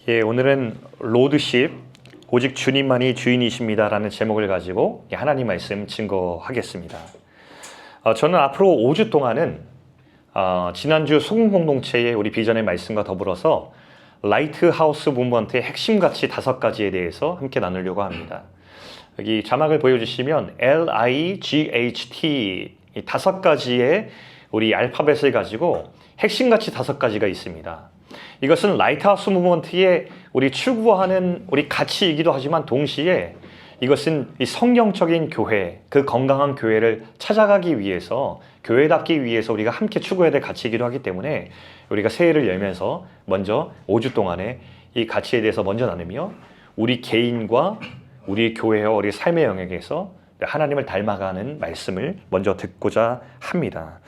예, 오늘은 로드십, 오직 주님만이 주인이십니다 라는 제목을 가지고 하나님 말씀 증거하겠습니다. 저는 앞으로 5주 동안은 지난주 소금 공동체의 우리 비전의 말씀과 더불어서 라이트하우스 무브먼트의 핵심 가치 5가지에 대해서 함께 나누려고 합니다. 여기 자막을 보여주시면 LIGHT 이 5가지의 우리 알파벳을 가지고 핵심 가치 5가지가 있습니다. 이것은 라이트하우스 무브먼트의 우리 추구하는 우리 가치이기도 하지만 동시에 이것은 이 성경적인 교회, 그 건강한 교회를 찾아가기 위해서, 교회답기 위해서 우리가 함께 추구해야 될 가치이기도 하기 때문에 우리가 새해를 열면서 먼저 5주 동안에 이 가치에 대해서 먼저 나누며 우리 개인과 우리 교회와 우리 삶의 영역에서 하나님을 닮아가는 말씀을 먼저 듣고자 합니다.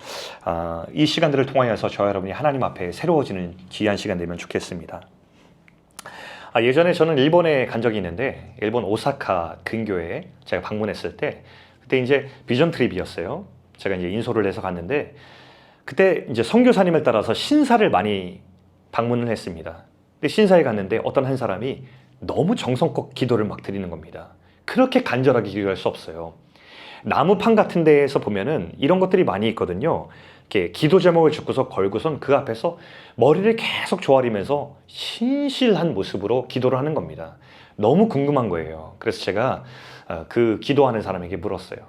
이 시간들을 통하여서 저와 여러분이 하나님 앞에 새로워지는 귀한 시간 되면 좋겠습니다. 예전에 저는 일본에 간 적이 있는데 일본 오사카 근교에 제가 방문했을 때 그때 이제 비전 트립이었어요. 제가 이제 인솔을 해서 갔는데 그때 이제 선교사님을 따라서 신사를 많이 방문을 했습니다. 근데 신사에 갔는데 어떤 한 사람이 너무 정성껏 기도를 막 드리는 겁니다. 그렇게 간절하게 기도할 수 없어요. 나무판 같은 데에서 보면은 이런 것들이 많이 있거든요. 이렇게 기도 제목을 적고서 걸고선 그 앞에서 머리를 계속 조아리면서 신실한 모습으로 기도를 하는 겁니다. 너무 궁금한 거예요. 그래서 제가 그 기도하는 사람에게 물었어요.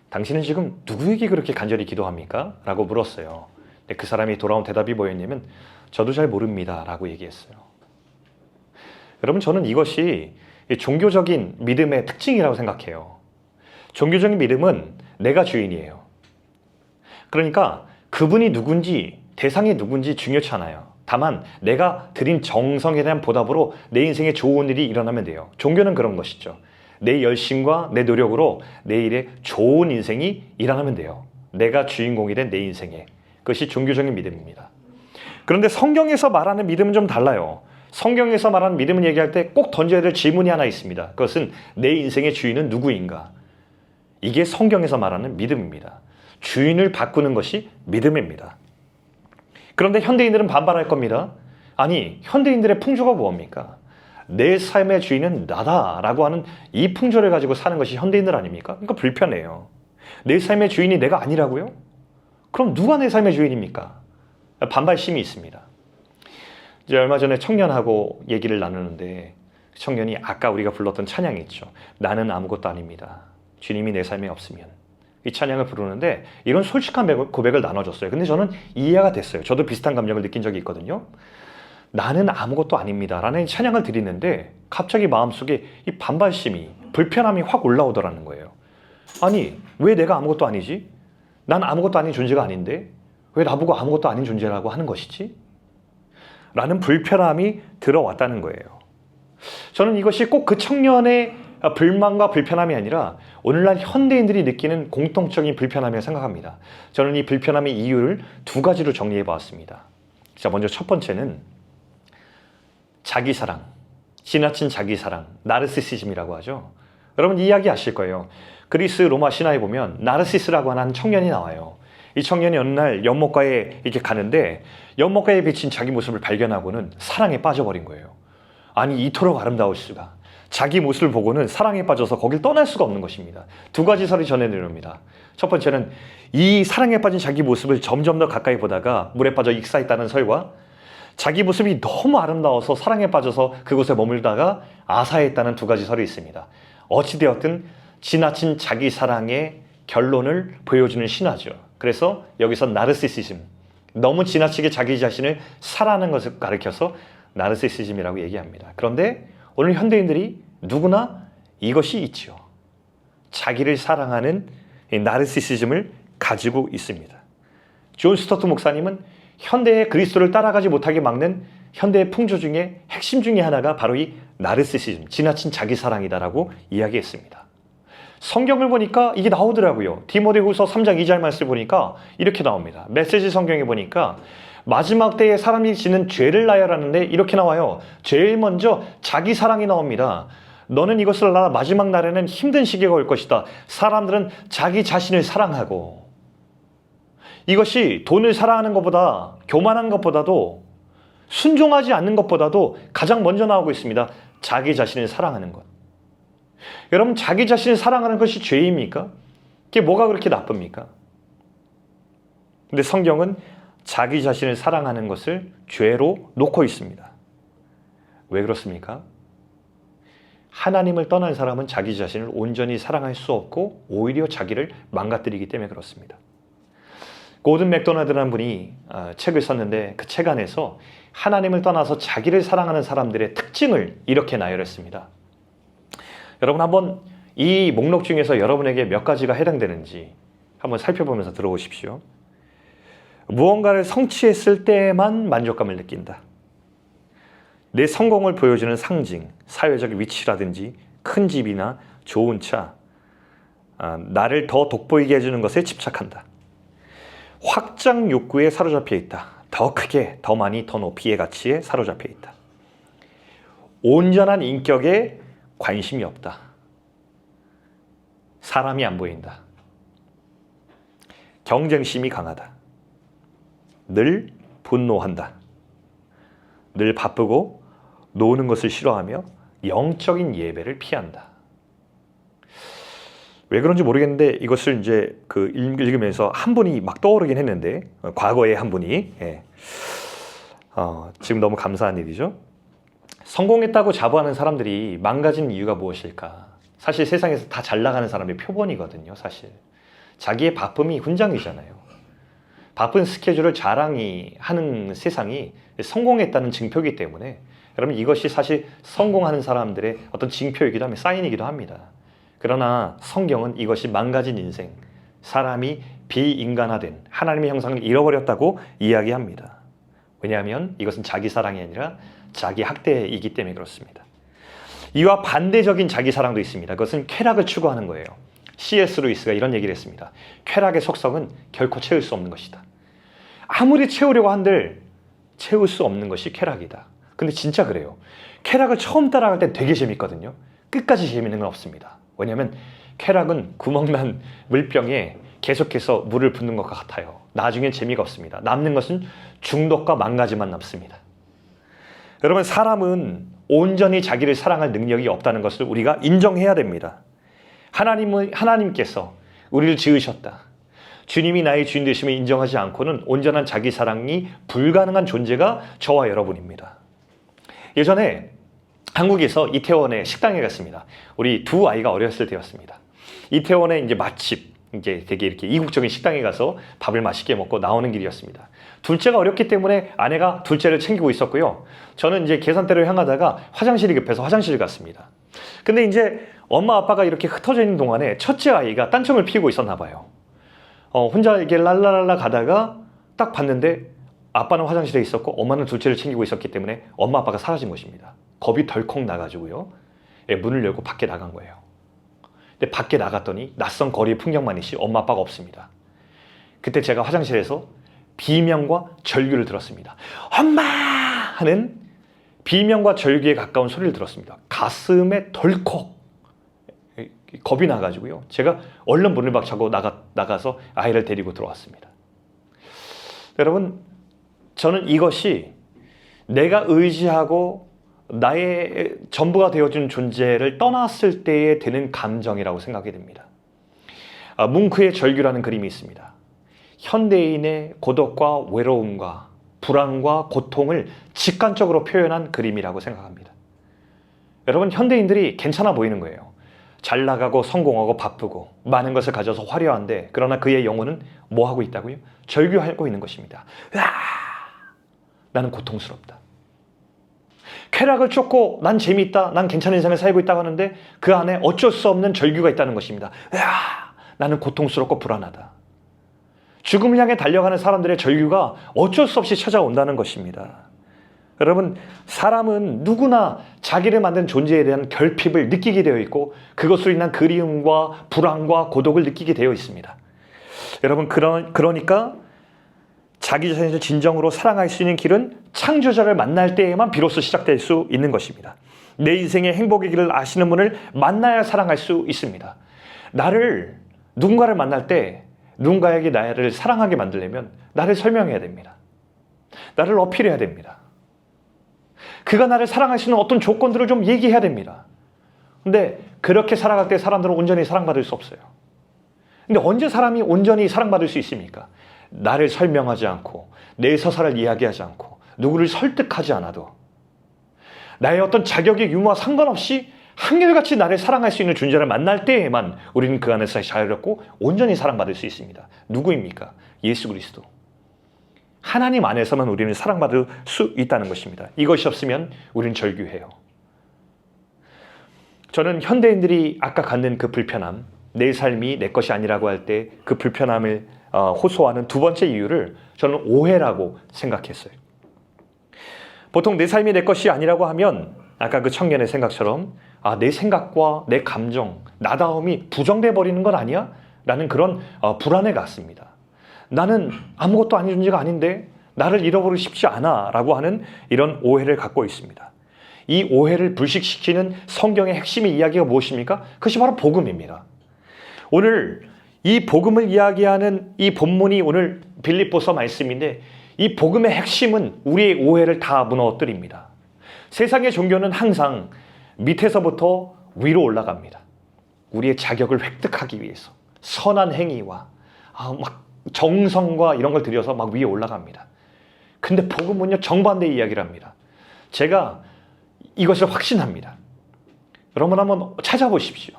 당신은 지금 누구에게 그렇게 간절히 기도합니까? 라고 물었어요. 근데 그 사람이 돌아온 대답이 뭐였냐면 저도 잘 모릅니다 라고 얘기했어요. 여러분, 저는 이것이 종교적인 믿음의 특징이라고 생각해요. 종교적인 믿음은 내가 주인이에요. 그러니까 그분이 누군지, 대상이 누군지 중요치 않아요. 다만 내가 드린 정성에 대한 보답으로 내 인생에 좋은 일이 일어나면 돼요. 종교는 그런 것이죠. 내 열심과 내 노력으로 내일의 좋은 인생이 일어나면 돼요. 내가 주인공이 된 내 인생에. 그것이 종교적인 믿음입니다. 그런데 성경에서 말하는 믿음은 좀 달라요. 성경에서 말하는 믿음을 얘기할 때 꼭 던져야 될 질문이 하나 있습니다. 그것은 내 인생의 주인은 누구인가? 이게 성경에서 말하는 믿음입니다. 주인을 바꾸는 것이 믿음입니다. 그런데 현대인들은 반발할 겁니다. 아니, 현대인들의 풍조가 뭡니까? 내 삶의 주인은 나다라고 하는 이 풍조를 가지고 사는 것이 현대인들 아닙니까? 그러니까 불편해요. 내 삶의 주인이 내가 아니라고요? 그럼 누가 내 삶의 주인입니까? 반발심이 있습니다. 이제 얼마 전에 청년하고 얘기를 나누는데 청년이 아까 우리가 불렀던 찬양이 있죠. 나는 아무것도 아닙니다. 주님이 내 삶에 없으면. 이 찬양을 부르는데 이런 솔직한 고백을 나눠줬어요. 근데 저는 이해가 됐어요. 저도 비슷한 감정을 느낀 적이 있거든요. 나는 아무것도 아닙니다 라는 찬양을 드리는데 갑자기 마음속에 이 반발심이, 불편함이 확 올라오더라는 거예요. 아니, 왜 내가 아무것도 아니지? 난 아무것도 아닌 존재가 아닌데 왜 나보고 아무것도 아닌 존재라고 하는 것이지? 라는 불편함이 들어왔다는 거예요. 저는 이것이 꼭 그 청년의 불만과 불편함이 아니라 오늘날 현대인들이 느끼는 공통적인 불편함이라고 생각합니다. 저는 이 불편함의 이유를 2가지로 정리해 보았습니다. 자, 먼저 첫 번째는 자기사랑, 지나친 자기사랑, 나르시시즘이라고 하죠. 여러분 이야기 아실 거예요. 그리스 로마 신화에 보면 나르시스라고 하는 청년이 나와요. 이 청년이 어느 날 연못가에 이렇게 가는데 연못가에 비친 자기 모습을 발견하고는 사랑에 빠져버린 거예요. 아니, 이토록 아름다울 수가. 자기 모습을 보고는 사랑에 빠져서 거길 떠날 수가 없는 것입니다. 2가지 설이 전해드립니다. 첫 번째는 이 사랑에 빠진 자기 모습을 점점 더 가까이 보다가 물에 빠져 익사했다는 설과 자기 모습이 너무 아름다워서 사랑에 빠져서 그곳에 머물다가 아사했다는 2가지 설이 있습니다. 어찌되었든 지나친 자기 사랑의 결론을 보여주는 신화죠. 그래서 여기서 나르시시즘, 너무 지나치게 자기 자신을 사랑하는 것을 가리켜서 나르시시즘이라고 얘기합니다. 그런데 오늘 현대인들이 누구나 이것이 있죠. 자기를 사랑하는 이 나르시시즘을 가지고 있습니다. 존 스토트 목사님은 현대의 그리스도를 따라가지 못하게 막는 현대의 풍조 중에 핵심 중에 하나가 바로 이 나르시시즘, 지나친 자기 사랑이다라고 이야기했습니다. 성경을 보니까 이게 나오더라고요. 디모데후서 3장 2절 말씀을 보니까 이렇게 나옵니다. 메시지 성경에 보니까 마지막 때에 사람이 지는 죄를 나열하는데 이렇게 나와요. 제일 먼저 자기 사랑이 나옵니다. 너는 이것을 알아. 마지막 날에는 힘든 시기가 올 것이다. 사람들은 자기 자신을 사랑하고, 이것이 돈을 사랑하는 것보다, 교만한 것보다도 순종하지 않는 것보다도 가장 먼저 나오고 있습니다. 자기 자신을 사랑하는 것. 여러분, 자기 자신을 사랑하는 것이 죄입니까? 그게 뭐가 그렇게 나쁩니까? 근데 성경은 자기 자신을 사랑하는 것을 죄로 놓고 있습니다. 왜 그렇습니까? 하나님을 떠난 사람은 자기 자신을 온전히 사랑할 수 없고 오히려 자기를 망가뜨리기 때문에 그렇습니다. 고든 맥도날드라는 분이 책을 썼는데 그 책 안에서 하나님을 떠나서 자기를 사랑하는 사람들의 특징을 이렇게 나열했습니다. 여러분, 한번 이 목록 중에서 여러분에게 몇 가지가 해당되는지 한번 살펴보면서 들어보십시오. 무언가를 성취했을 때만 만족감을 느낀다. 내 성공을 보여주는 상징, 사회적 위치라든지 큰 집이나 좋은 차, 나를 더 돋보이게 해주는 것에 집착한다. 확장 욕구에 사로잡혀 있다. 더 크게, 더 많이, 더 높이의 가치에 사로잡혀 있다. 온전한 인격에 관심이 없다. 사람이 안 보인다. 경쟁심이 강하다. 늘 분노한다. 늘 바쁘고 노는 것을 싫어하며 영적인 예배를 피한다. 왜 그런지 모르겠는데 이것을 이제 읽으면서 한 분이 막 떠오르긴 했는데, 과거에 한 분이, 지금 너무 감사한 일이죠. 성공했다고 자부하는 사람들이 망가진 이유가 무엇일까? 사실 세상에서 다 잘 나가는 사람의 표본이거든요. 사실 자기의 바쁨이 훈장이잖아요. 바쁜 스케줄을 자랑히 하는 세상이 성공했다는 증표이기 때문에, 여러분, 이것이 사실 성공하는 사람들의 어떤 징표이기도 하며 사인이기도 합니다. 그러나 성경은 이것이 망가진 인생, 사람이 비인간화된 하나님의 형상을 잃어버렸다고 이야기합니다. 왜냐하면 이것은 자기 사랑이 아니라 자기 학대이기 때문에 그렇습니다. 이와 반대적인 자기 사랑도 있습니다. 그것은 쾌락을 추구하는 거예요. C.S. 루이스가 이런 얘기를 했습니다. 쾌락의 속성은 결코 채울 수 없는 것이다. 아무리 채우려고 한들 채울 수 없는 것이 쾌락이다. 근데 진짜 그래요. 쾌락을 처음 따라갈 땐 되게 재밌거든요. 끝까지 재밌는 건 없습니다. 왜냐하면 쾌락은 구멍난 물병에 계속해서 물을 붓는 것과 같아요. 나중엔 재미가 없습니다. 남는 것은 중독과 망가짐만 남습니다. 여러분, 사람은 온전히 자기를 사랑할 능력이 없다는 것을 우리가 인정해야 됩니다. 하나님께서 우리를 지으셨다. 주님이 나의 주인 되심을 인정하지 않고는 온전한 자기 사랑이 불가능한 존재가 저와 여러분입니다. 예전에 한국에서 이태원에 식당에 갔습니다. 우리 두 아이가 어렸을 때였습니다. 이태원에 이제 맛집, 이제 되게 이렇게 이국적인 식당에 가서 밥을 맛있게 먹고 나오는 길이었습니다. 둘째가 어렸기 때문에 아내가 둘째를 챙기고 있었고요. 저는 이제 계산대를 향하다가 화장실이 급해서 화장실을 갔습니다. 근데 이제 엄마 아빠가 이렇게 흩어져 있는 동안에 첫째 아이가 딴청을 피우고 있었나 봐요. 혼자 이렇게 랄랄랄라 가다가 딱 봤는데 아빠는 화장실에 있었고 엄마는 둘째를 챙기고 있었기 때문에 엄마 아빠가 사라진 것입니다. 겁이 덜컥 나가지고요. 문을 열고 밖에 나간 거예요. 근데 밖에 나갔더니 낯선 거리의 풍경만 있지 엄마 아빠가 없습니다. 그때 제가 화장실에서 비명과 절규를 들었습니다. 엄마! 하는 비명과 절규에 가까운 소리를 들었습니다. 가슴에 덜컥 겁이 나가지고요. 제가 얼른 문을 박차고 나가서 아이를 데리고 들어왔습니다. 여러분, 저는 이것이 내가 의지하고 나의 전부가 되어준 존재를 떠났을 때에 드는 감정이라고 생각이 됩니다. 뭉크의 절규라는 그림이 있습니다. 현대인의 고독과 외로움과 불안과 고통을 직관적으로 표현한 그림이라고 생각합니다. 여러분, 현대인들이 괜찮아 보이는 거예요. 잘 나가고 성공하고 바쁘고 많은 것을 가져서 화려한데, 그러나 그의 영혼은 뭐 하고 있다고요? 절규하고 있는 것입니다. 나는 고통스럽다. 쾌락을 쫓고 난 재미있다, 난 괜찮은 인생을 살고 있다고 하는데 그 안에 어쩔 수 없는 절규가 있다는 것입니다. 나는 고통스럽고 불안하다. 죽음을 향해 달려가는 사람들의 절규가 어쩔 수 없이 찾아온다는 것입니다. 여러분, 사람은 누구나 자기를 만든 존재에 대한 결핍을 느끼게 되어 있고 그것으로 인한 그리움과 불안과 고독을 느끼게 되어 있습니다. 여러분, 그러니까 자기 자신을 진정으로 사랑할 수 있는 길은 창조자를 만날 때에만 비로소 시작될 수 있는 것입니다. 내 인생의 행복의 길을 아시는 분을 만나야 사랑할 수 있습니다. 누군가를 만날 때 누군가에게 나를 사랑하게 만들려면 나를 설명해야 됩니다. 나를 어필해야 됩니다. 그가 나를 사랑할 수 있는 어떤 조건들을 좀 얘기해야 됩니다. 근데 그렇게 살아갈 때 사람들은 온전히 사랑받을 수 없어요. 근데 언제 사람이 온전히 사랑받을 수 있습니까? 나를 설명하지 않고 내 서사를 이야기하지 않고 누구를 설득하지 않아도 나의 어떤 자격의 유무와 상관없이 한결같이 나를 사랑할 수 있는 존재를 만날 때에만 우리는 그 안에서 자유롭고 온전히 사랑받을 수 있습니다. 누구입니까? 예수 그리스도. 하나님 안에서만 우리는 사랑받을 수 있다는 것입니다. 이것이 없으면 우리는 절규해요. 저는 현대인들이 아까 갖는 그 불편함, 내 삶이 내 것이 아니라고 할 때 그 불편함을 호소하는 두 번째 이유를 저는 오해라고 생각했어요. 보통 내 삶이 내 것이 아니라고 하면 아까 그 청년의 생각처럼 내 생각과 내 감정, 나다움이 부정돼 버리는 건 아니야? 라는 그런 불안에 갔습니다. 나는 아무것도 아닌 존재가 아닌데 나를 잃어버리고 싶지 않아 라고 하는 이런 오해를 갖고 있습니다. 이 오해를 불식시키는 성경의 핵심의 이야기가 무엇입니까? 그것이 바로 복음입니다. 오늘 이 복음을 이야기하는 이 본문이 오늘 빌립보서 말씀인데 이 복음의 핵심은 우리의 오해를 다 무너뜨립니다. 세상의 종교는 항상 밑에서부터 위로 올라갑니다. 우리의 자격을 획득하기 위해서 선한 행위와 막 정성과 이런 걸 들여서 막 위에 올라갑니다. 근데 복음은요 정반대 이야기를 합니다. 제가 이것을 확신합니다. 여러분 한번 찾아보십시오.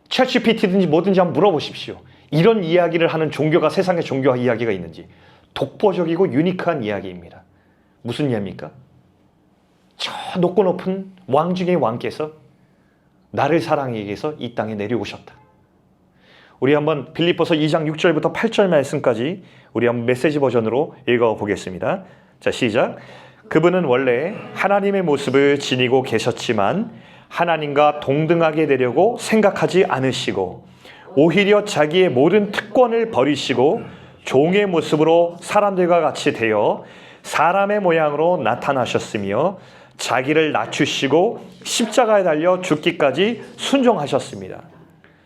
챗GPT든지 뭐든지 한번 물어보십시오. 이런 이야기를 하는 종교가 세상에 종교와 이야기가 있는지. 독보적이고 유니크한 이야기입니다. 무슨 이야기입니까? 저 높고 높은 왕 중의 왕께서 나를 사랑하기 위해서 이 땅에 내려오셨다. 우리 한번 빌립보서 2장 6절부터 8절 말씀까지 우리 한번 메시지 버전으로 읽어보겠습니다. 자, 시작. 그분은 원래 하나님의 모습을 지니고 계셨지만 하나님과 동등하게 되려고 생각하지 않으시고 오히려 자기의 모든 특권을 버리시고 종의 모습으로 사람들과 같이 되어 사람의 모양으로 나타나셨으며 자기를 낮추시고 십자가에 달려 죽기까지 순종하셨습니다.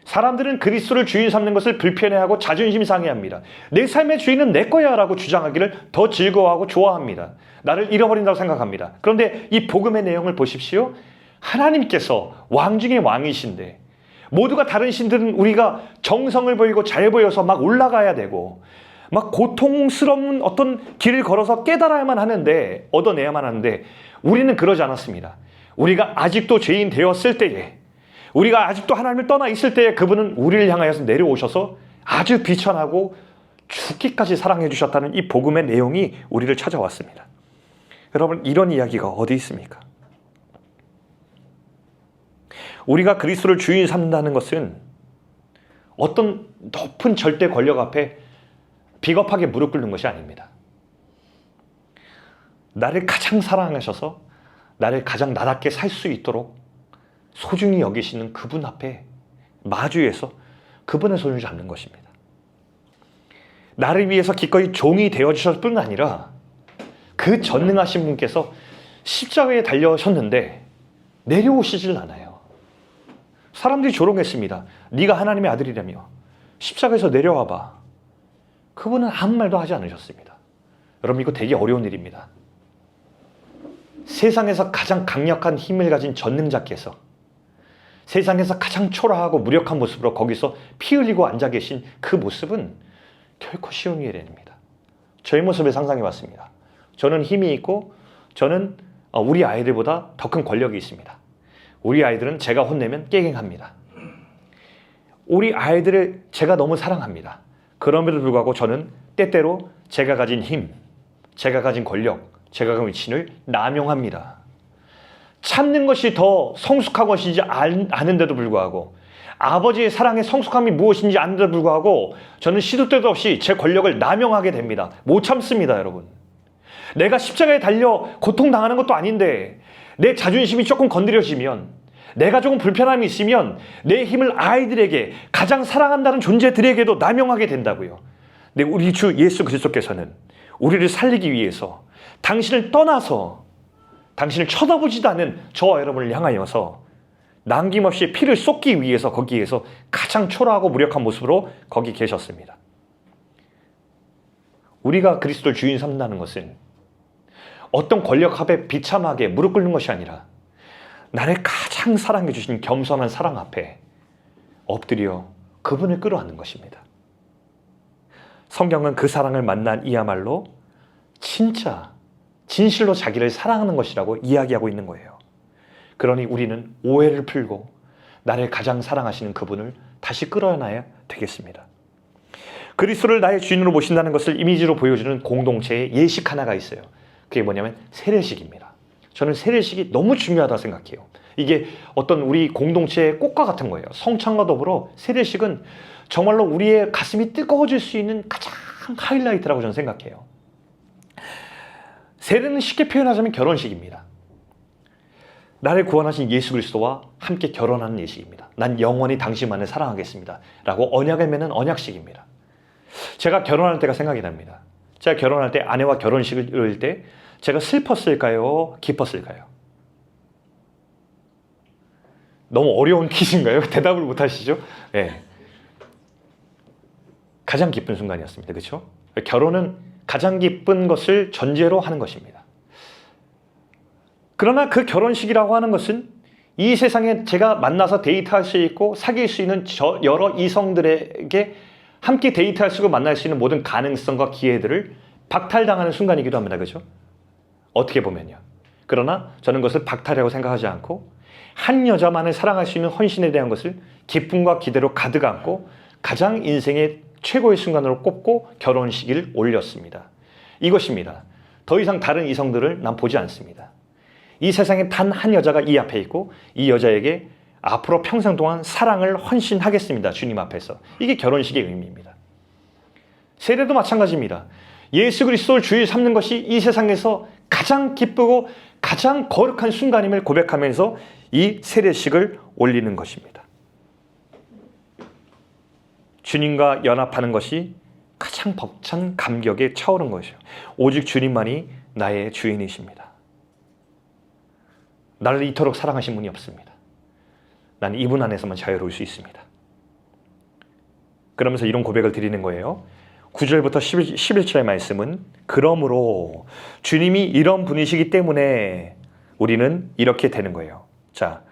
사람들은 그리스도를 주인 삼는 것을 불편해하고 자존심 상해합니다. 내 삶의 주인은 내 거야 라고 주장하기를 더 즐거워하고 좋아합니다. 나를 잃어버린다고 생각합니다. 그런데 이 복음의 내용을 보십시오. 하나님께서 왕 중의 왕이신데 모두가 다른 신들은 우리가 정성을 보이고 잘 보여서 막 올라가야 되고 막 고통스러운 어떤 길을 걸어서 깨달아야만 하는데 얻어내야만 하는데 우리는 그러지 않았습니다. 우리가 아직도 죄인 되었을 때에 우리가 아직도 하나님을 떠나 있을 때에 그분은 우리를 향하여서 내려오셔서 아주 비천하고 죽기까지 사랑해 주셨다는 이 복음의 내용이 우리를 찾아왔습니다. 여러분 이런 이야기가 어디 있습니까? 우리가 그리스도를 주인 삼는다는 것은 어떤 높은 절대 권력 앞에 비겁하게 무릎 꿇는 것이 아닙니다. 나를 가장 사랑하셔서 나를 가장 나답게 살 수 있도록 소중히 여기시는 그분 앞에 마주해서 그분의 손을 잡는 것입니다. 나를 위해서 기꺼이 종이 되어주셨을 뿐 아니라 그 전능하신 분께서 십자가에 달려셨는데 내려오시질 않아요. 사람들이 조롱했습니다. 네가 하나님의 아들이라며 십자가에서 내려와봐. 그분은 아무 말도 하지 않으셨습니다. 여러분 이거 되게 어려운 일입니다. 세상에서 가장 강력한 힘을 가진 전능자께서 세상에서 가장 초라하고 무력한 모습으로 거기서 피 흘리고 앉아 계신 그 모습은 결코 쉬운 일이 아닙니다. 저의 모습을 상상해 봤습니다. 저는 힘이 있고 저는 우리 아이들보다 더 큰 권력이 있습니다. 우리 아이들은 제가 혼내면 깨갱합니다. 우리 아이들을 제가 너무 사랑합니다. 그럼에도 불구하고 저는 때때로 제가 가진 힘, 제가 가진 권력, 제가 가진 위치를 남용합니다. 참는 것이 더 성숙한 것인지 아는데도 불구하고 아버지의 사랑의 성숙함이 무엇인지 아는데도 불구하고 저는 시도 때도 없이 제 권력을 남용하게 됩니다. 못 참습니다, 여러분. 내가 십자가에 달려 고통당하는 것도 아닌데 내 자존심이 조금 건드려지면 내가 조금 불편함이 있으면 내 힘을 아이들에게 가장 사랑한다는 존재들에게도 남용하게 된다고요. 근데 우리 주 예수 그리스도께서는 우리를 살리기 위해서 당신을 떠나서 당신을 쳐다보지도 않은 저와 여러분을 향하여서 남김없이 피를 쏟기 위해서 거기에서 가장 초라하고 무력한 모습으로 거기 계셨습니다. 우리가 그리스도를 주인 삼는다는 것은 어떤 권력 앞에 비참하게 무릎 꿇는 것이 아니라 나를 가장 사랑해 주신 겸손한 사랑 앞에 엎드려 그분을 끌어안는 것입니다. 성경은 그 사랑을 만난 이야말로 진짜 진실로 자기를 사랑하는 것이라고 이야기하고 있는 거예요. 그러니 우리는 오해를 풀고 나를 가장 사랑하시는 그분을 다시 끌어안아야 되겠습니다. 그리스도를 나의 주인으로 모신다는 것을 이미지로 보여주는 공동체의 예식 하나가 있어요. 그게 뭐냐면 세례식입니다. 저는 세례식이 너무 중요하다고 생각해요. 이게 어떤 우리 공동체의 꽃과 같은 거예요. 성찬과 더불어 세례식은 정말로 우리의 가슴이 뜨거워질 수 있는 가장 하이라이트라고 저는 생각해요. 세례는 쉽게 표현하자면 결혼식입니다. 나를 구원하신 예수 그리스도와 함께 결혼하는 예식입니다. 난 영원히 당신만을 사랑하겠습니다 라고 언약을 맺는 언약식입니다. 제가 결혼할 때가 생각이 납니다. 제가 결혼할 때 아내와 결혼식을 이룰 때 제가 슬펐을까요? 기뻤을까요? 너무 어려운 퀴즈인가요? 대답을 못 하시죠? 네. 가장 기쁜 순간이었습니다. 그렇죠? 결혼은 가장 기쁜 것을 전제로 하는 것입니다. 그러나 그 결혼식이라고 하는 것은 이 세상에 제가 만나서 데이트할 수 있고 사귈 수 있는 여러 이성들에게 함께 데이트할 수 있고 만날 수 있는 모든 가능성과 기회들을 박탈당하는 순간이기도 합니다. 그렇죠? 어떻게 보면요. 그러나 저는 그것을 박탈이라고 생각하지 않고 한 여자만을 사랑할 수 있는 헌신에 대한 것을 기쁨과 기대로 가득 안고 가장 인생의 최고의 순간으로 꼽고 결혼식을 올렸습니다. 이것입니다. 더 이상 다른 이성들을 난 보지 않습니다. 이 세상에 단 한 여자가 이 앞에 있고 이 여자에게 앞으로 평생 동안 사랑을 헌신하겠습니다. 주님 앞에서. 이게 결혼식의 의미입니다. 세례도 마찬가지입니다. 예수 그리스도를 주일 삼는 것이 이 세상에서 가장 기쁘고 가장 거룩한 순간임을 고백하면서 이 세례식을 올리는 것입니다. 주님과 연합하는 것이 가장 벅찬 감격에 차오른 것이죠. 오직 주님만이 나의 주인이십니다. 나를 이토록 사랑하신 분이 없습니다. 나는 이분 안에서만 자유로울 수 있습니다. 그러면서 이런 고백을 드리는 거예요. 9절부터 11절의 말씀은 그러므로 주님이 이런 분이시기 때문에 우리는 이렇게 되는 거예요. 자,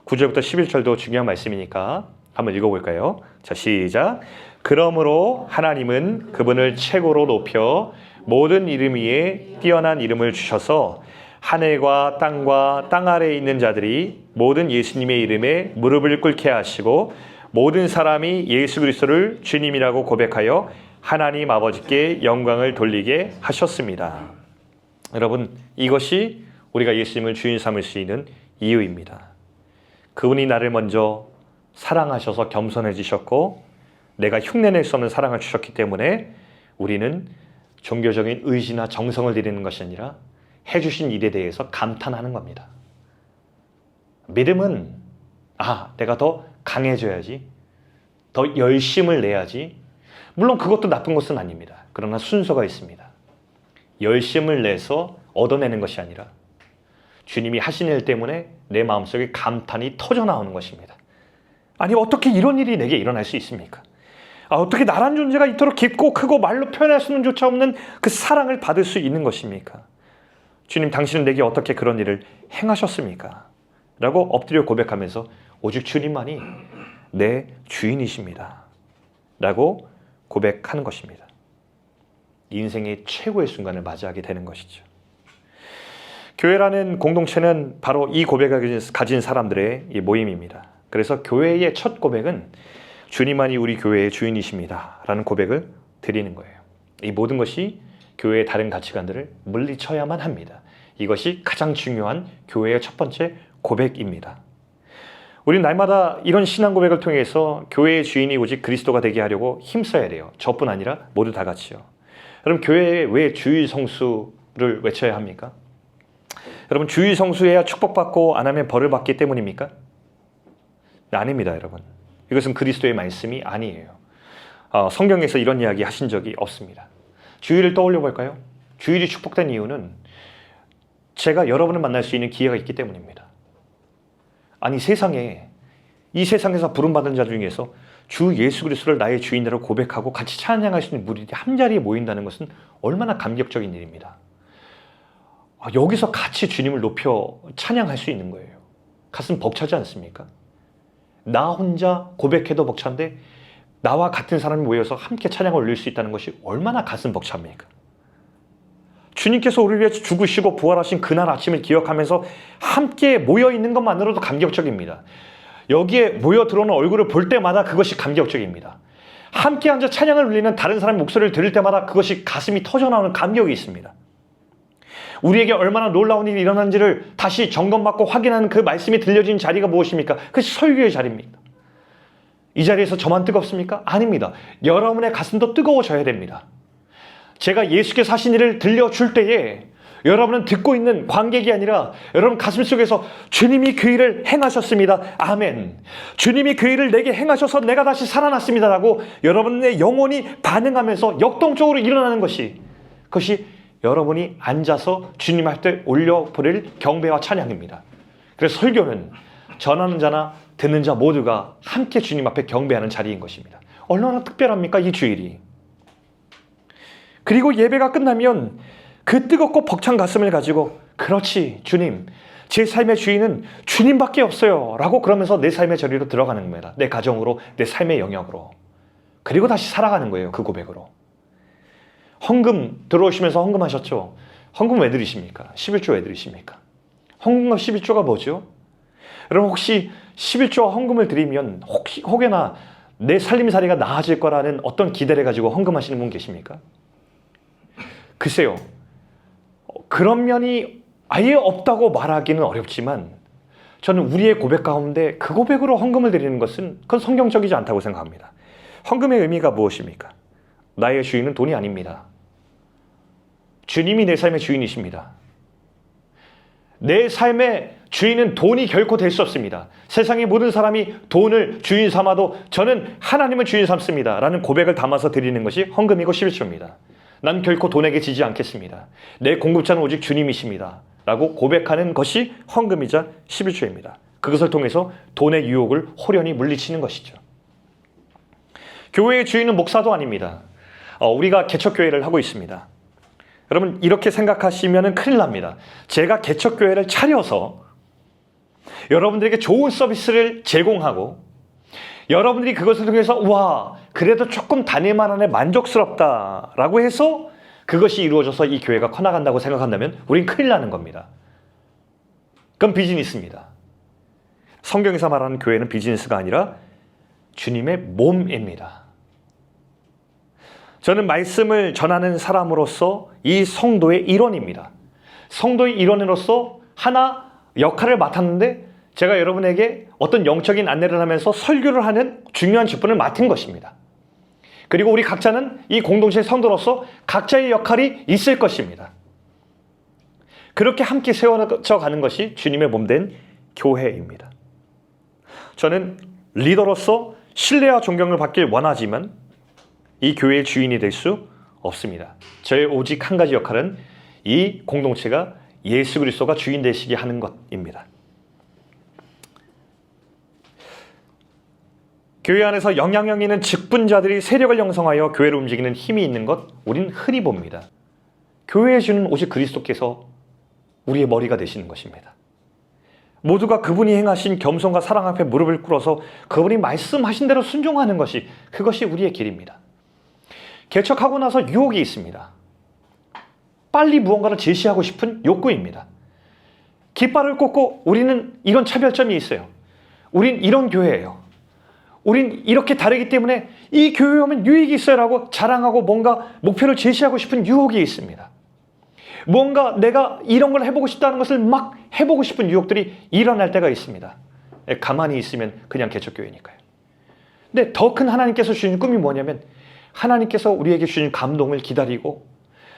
9절부터 11절도 중요한 말씀이니까 한번 읽어볼까요? 자, 시작. 그러므로 하나님은 그분을 최고로 높여 모든 이름 위에 뛰어난 이름을 주셔서 하늘과 땅과 땅 아래에 있는 자들이 모든 예수님의 이름에 무릎을 꿇게 하시고 모든 사람이 예수 그리스도를 주님이라고 고백하여 하나님 아버지께 영광을 돌리게 하셨습니다. 여러분, 이것이 우리가 예수님을 주인 삼을 수 있는 이유입니다. 그분이 나를 먼저 사랑하셔서 겸손해지셨고 내가 흉내낼 수 없는 사랑을 주셨기 때문에 우리는 종교적인 의지나 정성을 드리는 것이 아니라 해주신 일에 대해서 감탄하는 겁니다. 믿음은 내가 더 강해져야지, 더 열심을 내야지. 물론 그것도 나쁜 것은 아닙니다. 그러나 순서가 있습니다. 열심을 내서 얻어내는 것이 아니라 주님이 하신 일 때문에 내 마음속에 감탄이 터져나오는 것입니다. 아니, 어떻게 이런 일이 내게 일어날 수 있습니까? 어떻게 나란 존재가 이토록 깊고 크고 말로 표현할 수는 조차 없는 그 사랑을 받을 수 있는 것입니까? 주님, 당신은 내게 어떻게 그런 일을 행하셨습니까? 라고 엎드려 고백하면서 오직 주님만이 내 주인이십니다. 라고 고백하는 것입니다. 인생의 최고의 순간을 맞이하게 되는 것이죠. 교회라는 공동체는 바로 이 고백을 가진 사람들의 이 모임입니다. 그래서 교회의 첫 고백은 주님만이 우리 교회의 주인이십니다. 라는 고백을 드리는 거예요. 이 모든 것이 교회의 다른 가치관들을 물리쳐야만 합니다. 이것이 가장 중요한 교회의 첫 번째 고백입니다. 우리는 날마다 이런 신앙 고백을 통해서 교회의 주인이 오직 그리스도가 되게 하려고 힘써야 돼요. 저뿐 아니라 모두 다 같이요. 여러분, 교회에 왜 주일 성수를 외쳐야 합니까? 여러분, 주일 성수해야 축복받고 안 하면 벌을 받기 때문입니까? 아닙니다, 여러분. 이것은 그리스도의 말씀이 아니에요. 성경에서 이런 이야기 하신 적이 없습니다. 주일을 떠올려 볼까요? 주일이 축복된 이유는 제가 여러분을 만날 수 있는 기회가 있기 때문입니다. 아니, 이 세상에서 부름받은 자 중에서 주 예수 그리스도를 나의 주인으로 고백하고 같이 찬양할 수 있는 무리들이 한 자리에 모인다는 것은 얼마나 감격적인 일입니다. 여기서 같이 주님을 높여 찬양할 수 있는 거예요. 가슴 벅차지 않습니까? 나 혼자 고백해도 벅찬데 나와 같은 사람이 모여서 함께 찬양을 올릴 수 있다는 것이 얼마나 가슴 벅찹니까? 주님께서 우리를 위해 죽으시고 부활하신 그날 아침을 기억하면서 함께 모여있는 것만으로도 감격적입니다. 여기에 모여 들어오는 얼굴을 볼 때마다 그것이 감격적입니다. 함께 앉아 찬양을 울리는 다른 사람의 목소리를 들을 때마다 그것이 가슴이 터져나오는 감격이 있습니다. 우리에게 얼마나 놀라운 일이 일어난지를 다시 점검받고 확인하는 그 말씀이 들려진 자리가 무엇입니까? 그것이 설교의 자리입니다. 이 자리에서 저만 뜨겁습니까? 아닙니다. 여러분의 가슴도 뜨거워져야 됩니다. 제가 예수께서 하신 일을 들려줄 때에 여러분은 듣고 있는 관객이 아니라 여러분 가슴 속에서 주님이 그 일을 행하셨습니다. 아멘. 주님이 그 일을 내게 행하셔서 내가 다시 살아났습니다. 라고 여러분의 영혼이 반응하면서 역동적으로 일어나는 것이, 그것이 여러분이 앉아서 주님 앞에 올려버릴 경배와 찬양입니다. 그래서 설교는 전하는 자나 듣는 자 모두가 함께 주님 앞에 경배하는 자리인 것입니다. 얼마나 특별합니까, 이 주일이. 그리고 예배가 끝나면 그 뜨겁고 벅찬 가슴을 가지고 그렇지 주님, 제 삶의 주인은 주님밖에 없어요 라고 그러면서 내 삶의 자리로 들어가는 겁니다. 내 가정으로, 내 삶의 영역으로. 그리고 다시 살아가는 거예요, 그 고백으로. 헌금 들어오시면서 헌금하셨죠? 헌금 왜 드리십니까? 11조 왜 드리십니까? 헌금과 11조가 뭐죠? 여러분 혹시 11조와 헌금을 드리면 혹여나 내 살림살이가 나아질 거라는 어떤 기대를 가지고 헌금하시는 분 계십니까? 글쎄요. 그런 면이 아예 없다고 말하기는 어렵지만 저는 우리의 고백 가운데 그 고백으로 헌금을 드리는 것은 그건 성경적이지 않다고 생각합니다. 헌금의 의미가 무엇입니까? 나의 주인은 돈이 아닙니다. 주님이 내 삶의 주인이십니다. 내 삶의 주인은 돈이 결코 될 수 없습니다. 세상의 모든 사람이 돈을 주인 삼아도 저는 하나님을 주인 삼습니다 라는 고백을 담아서 드리는 것이 헌금이고 11조입니다. 난 결코 돈에게 지지 않겠습니다. 내 공급자는 오직 주님이십니다 라고 고백하는 것이 헌금이자 11조입니다. 그것을 통해서 돈의 유혹을 호련히 물리치는 것이죠. 교회의 주인은 목사도 아닙니다. 우리가 개척교회를 하고 있습니다. 여러분 이렇게 생각하시면 큰일 납니다. 제가 개척교회를 차려서 여러분들에게 좋은 서비스를 제공하고 여러분들이 그것을 통해서 와 그래도 조금 다닐만 하네 만족스럽다라고 해서 그것이 이루어져서 이 교회가 커나간다고 생각한다면 우린 큰일 나는 겁니다. 그건 비즈니스입니다. 성경에서 말하는 교회는 비즈니스가 아니라 주님의 몸입니다. 저는 말씀을 전하는 사람으로서 이 성도의 일원입니다. 성도의 일원으로서 하나 역할을 맡았는데 제가 여러분에게 어떤 영적인 안내를 하면서 설교를 하는 중요한 직분을 맡은 것입니다. 그리고 우리 각자는 이 공동체의 성도로서 각자의 역할이 있을 것입니다. 그렇게 함께 세워져 가는 것이 주님의 몸된 교회입니다. 저는 리더로서 신뢰와 존경을 받길 원하지만 이 교회의 주인이 될 수 없습니다. 저의 오직 한 가지 역할은 이 공동체가 예수 그리스도가 주인 되시게 하는 것입니다. 교회 안에서 영향력 있는 직분자들이 세력을 형성하여 교회를 움직이는 힘이 있는 것 우린 흔히 봅니다. 교회의 주는 오직 그리스도께서 우리의 머리가 되시는 것입니다. 모두가 그분이 행하신 겸손과 사랑 앞에 무릎을 꿇어서 그분이 말씀하신 대로 순종하는 것이 그것이 우리의 길입니다. 개척하고 나서 유혹이 있습니다. 빨리 무언가를 제시하고 싶은 욕구입니다. 깃발을 꽂고 우리는 이런 차별점이 있어요. 우린 이런 교회예요. 우린 이렇게 다르기 때문에 이 교회에 오면 유익이 있어요 라고 자랑하고 뭔가 목표를 제시하고 싶은 유혹이 있습니다. 뭔가 내가 이런 걸 해보고 싶다는 것을 막 해보고 싶은 유혹들이 일어날 때가 있습니다. 가만히 있으면 그냥 개척교회니까요. 근데 더 큰 하나님께서 주신 꿈이 뭐냐면 하나님께서 우리에게 주신 감동을 기다리고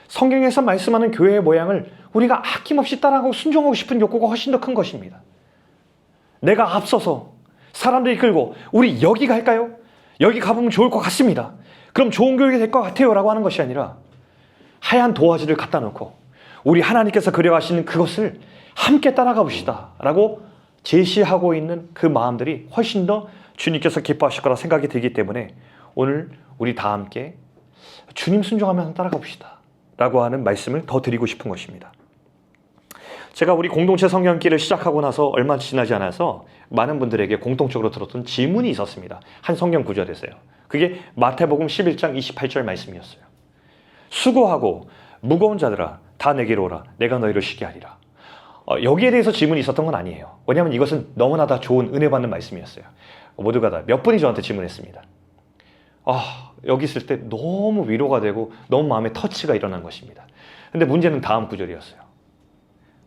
성경에서 말씀하는 교회의 모양을 우리가 아낌없이 따라가고 순종하고 싶은 욕구가 훨씬 더 큰 것입니다. 내가 앞서서 사람들 이끌고 우리 여기 갈까요? 여기 가보면 좋을 것 같습니다. 그럼 좋은 교육이 될 것 같아요 라고 하는 것이 아니라 하얀 도화지를 갖다 놓고 우리 하나님께서 그려가시는 그것을 함께 따라가 봅시다 라고 제시하고 있는 그 마음들이 훨씬 더 주님께서 기뻐하실 거라 생각이 들기 때문에 오늘 우리 다 함께 주님 순종하면서 따라가 봅시다 라고 하는 말씀을 더 드리고 싶은 것입니다. 제가 우리 공동체 성경기를 시작하고 나서 얼마 지나지 않아서 많은 분들에게 공통적으로 들었던 질문이 있었습니다. 한 성경 구절에서요. 그게 마태복음 11장 28절 말씀이었어요. 수고하고 무거운 자들아 다 내게로 오라. 내가 너희를 쉬게 하리라. 여기에 대해서 질문이 있었던 건 아니에요. 왜냐하면 이것은 너무나 다 좋은 은혜 받는 말씀이었어요. 모두가 다 몇 분이 저한테 질문했습니다. 여기 있을 때 너무 위로가 되고 너무 마음에 터치가 일어난 것입니다. 근데 문제는 다음 구절이었어요.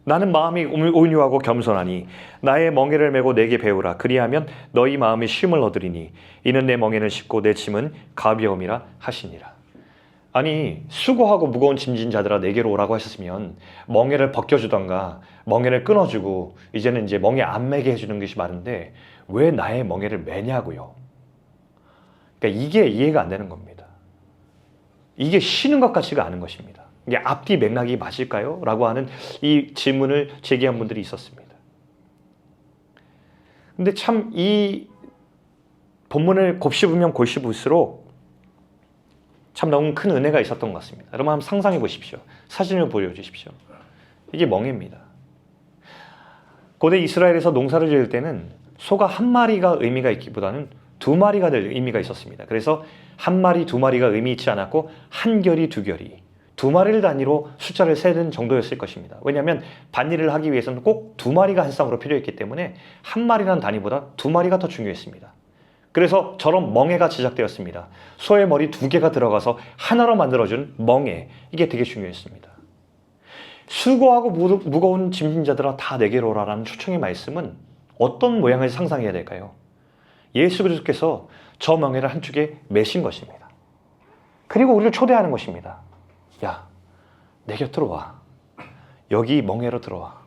나는 마음이 온유하고 겸손하니 나의 멍에를 메고 내게 배우라. 그리하면 너희 마음이 쉼을 얻으리니 이는 내 멍에는 쉽고 내 짐은 가벼움이라 하시니라. 아니 수고하고 무거운 짐진 자들아 내게로 오라고 하셨으면 멍에를 벗겨주던가 멍에를 끊어주고 이제는 이제 멍에 안 매게 해주는 것이 맞는데 왜 나의 멍에를 매냐고요. 그러니까 이게 이해가 안 되는 겁니다. 이게 쉬는 것 같지가 않은 것입니다. 이게 앞뒤 맥락이 맞을까요? 라고 하는 이 질문을 제기한 분들이 있었습니다. 근데 참 이 본문을 곱씹으면 곱씹을수록 참 너무 큰 은혜가 있었던 것 같습니다. 여러분 한번 상상해 보십시오. 사진을 보여주십시오. 이게 멍에입니다. 고대 이스라엘에서 농사를 지을 때는 소가 한 마리가 의미가 있기보다는 두 마리가 될 의미가 있었습니다. 그래서 한 마리, 두 마리가 의미 있지 않았고 한 결이, 두 결이 두 마리를 단위로 숫자를 세는 정도였을 것입니다. 왜냐하면 밭일을 하기 위해서는 꼭 두 마리가 한 쌍으로 필요했기 때문에 한 마리라는 단위보다 두 마리가 더 중요했습니다. 그래서 저런 멍에가 제작되었습니다. 소의 머리 두 개가 들어가서 하나로 만들어준 멍에, 이게 되게 중요했습니다. 수고하고 무거운 짐진 자들아 다 내게로 오라라는 초청의 말씀은 어떤 모양을 상상해야 될까요? 예수 그리스도께서 저 멍에를 한쪽에 매신 것입니다. 그리고 우리를 초대하는 것입니다. 야, 내 곁으로 와. 여기 멍에로 들어와.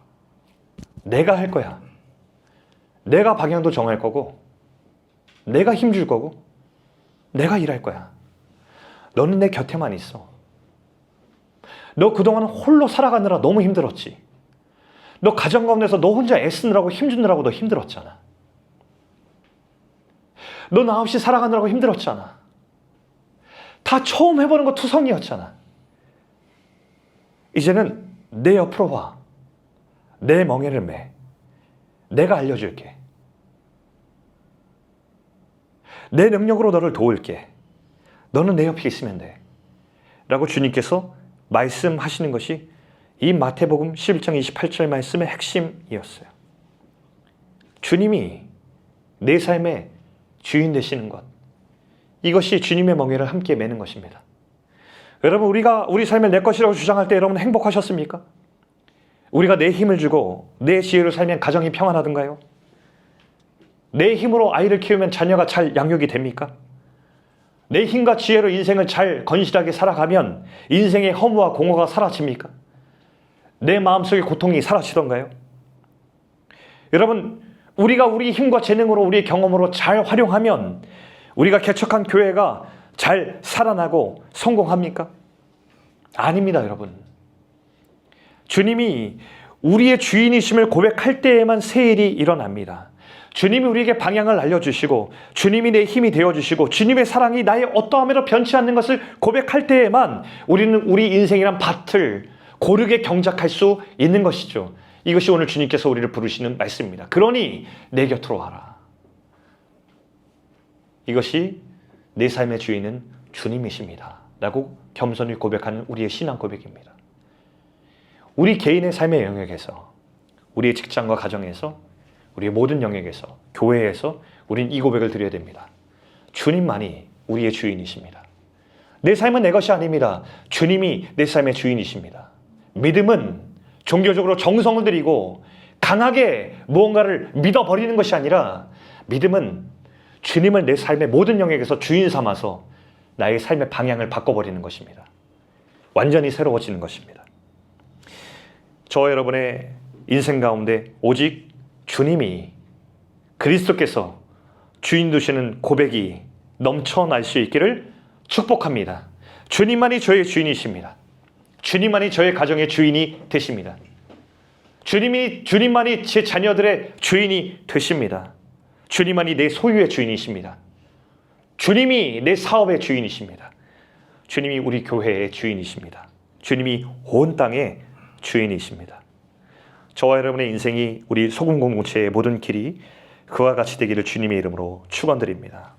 내가 할 거야. 내가 방향도 정할 거고 내가 힘줄 거고 내가 일할 거야. 너는 내 곁에만 있어. 너 그동안 홀로 살아가느라 너무 힘들었지. 너 가정 가운데서 너 혼자 애쓰느라고 힘주느라고 너 힘들었잖아. 너 나 없이 살아가느라고 힘들었잖아. 다 처음 해보는 거 투성이었잖아. 이제는 내 옆으로 와. 내 멍에를 매. 내가 알려줄게. 내 능력으로 너를 도울게. 너는 내 옆에 있으면 돼. 라고 주님께서 말씀하시는 것이 이 마태복음 11장 28절 말씀의 핵심이었어요. 주님이 내 삶의 주인 되시는 것. 이것이 주님의 멍에를 함께 매는 것입니다. 여러분 우리가 우리 삶을 내 것이라고 주장할 때 여러분 행복하셨습니까? 우리가 내 힘을 주고 내 지혜로 살면 가정이 평안하던가요? 내 힘으로 아이를 키우면 자녀가 잘 양육이 됩니까? 내 힘과 지혜로 인생을 잘 건실하게 살아가면 인생의 허무와 공허가 사라집니까? 내 마음속의 고통이 사라지던가요? 여러분 우리가 우리 힘과 재능으로 우리의 경험으로 잘 활용하면 우리가 개척한 교회가 잘 살아나고 성공합니까? 아닙니다, 여러분. 주님이 우리의 주인이심을 고백할 때에만 새 일이 일어납니다. 주님이 우리에게 방향을 알려주시고 주님이 내 힘이 되어주시고 주님의 사랑이 나의 어떠함에도 변치 않는 것을 고백할 때에만 우리는 우리 인생이란 밭을 고르게 경작할 수 있는 것이죠. 이것이 오늘 주님께서 우리를 부르시는 말씀입니다. 그러니 내 곁으로 와라. 이것이 내 삶의 주인은 주님이십니다. 라고 겸손히 고백하는 우리의 신앙 고백입니다. 우리 개인의 삶의 영역에서, 우리의 직장과 가정에서, 우리의 모든 영역에서, 교회에서 우린 이 고백을 드려야 됩니다. 주님만이 우리의 주인이십니다. 내 삶은 내 것이 아닙니다. 주님이 내 삶의 주인이십니다. 믿음은 종교적으로 정성을 들이고 강하게 무언가를 믿어버리는 것이 아니라 믿음은 주님을 내 삶의 모든 영역에서 주인 삼아서 나의 삶의 방향을 바꿔버리는 것입니다. 완전히 새로워지는 것입니다. 저와 여러분의 인생 가운데 오직 주님이 그리스도께서 주인 되시는 고백이 넘쳐날 수 있기를 축복합니다. 주님만이 저의 주인이십니다. 주님만이 저의 가정의 주인이 되십니다. 주님만이 제 자녀들의 주인이 되십니다. 주님만이 내 소유의 주인이십니다. 주님이 내 사업의 주인이십니다. 주님이 우리 교회의 주인이십니다. 주님이 온 땅의 주인이십니다. 저와 여러분의 인생이 우리 소금 공동체의 모든 길이 그와 같이 되기를 주님의 이름으로 축원드립니다.